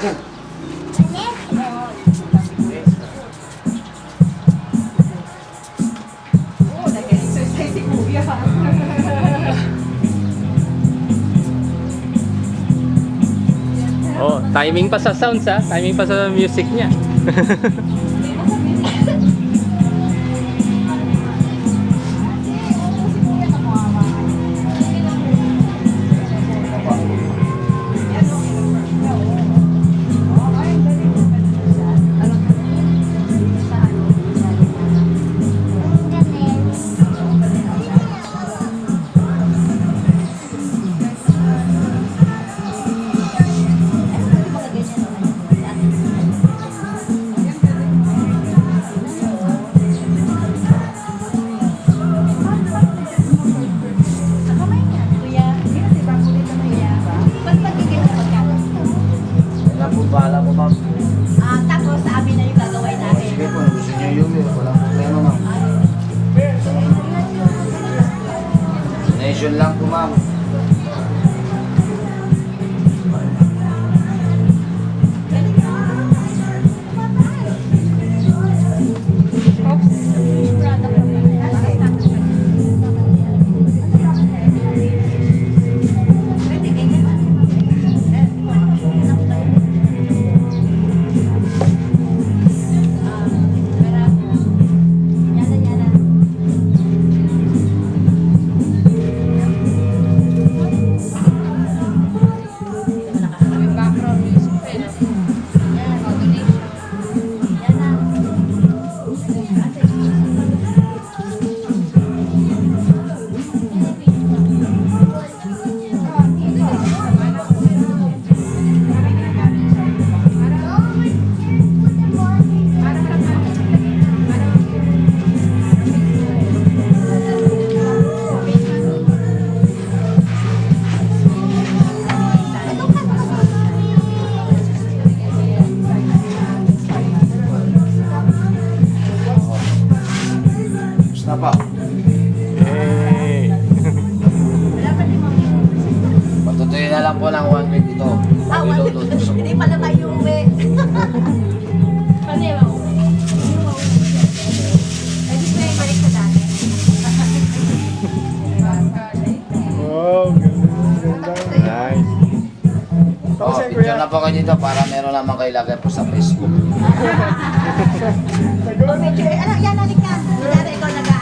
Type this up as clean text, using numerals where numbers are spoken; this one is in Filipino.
Oh, nag-exercise si Kuya. Oh, timing pa sa sounds ha. Timing pa sa music niya. Wala po bahala po, ma'am. Tapos sa amin na yung gagawin natin. Sige po, gusto niyo yun, walang problema, ma'am. Nation lang po, ma'am. Gusto na pa. Hey. Patutuloy na lang po ng 1 week ito. Hindi pala tayo uwi. Paano yung uwi? Pwede ko yung balik sa dati. Wow, ganda. Nice. Oh, picture na po kayo dito para meron naman kayo lagay po sa Facebook. O, medyo, ano, yan, halik ka. Kunyari, ikaw nag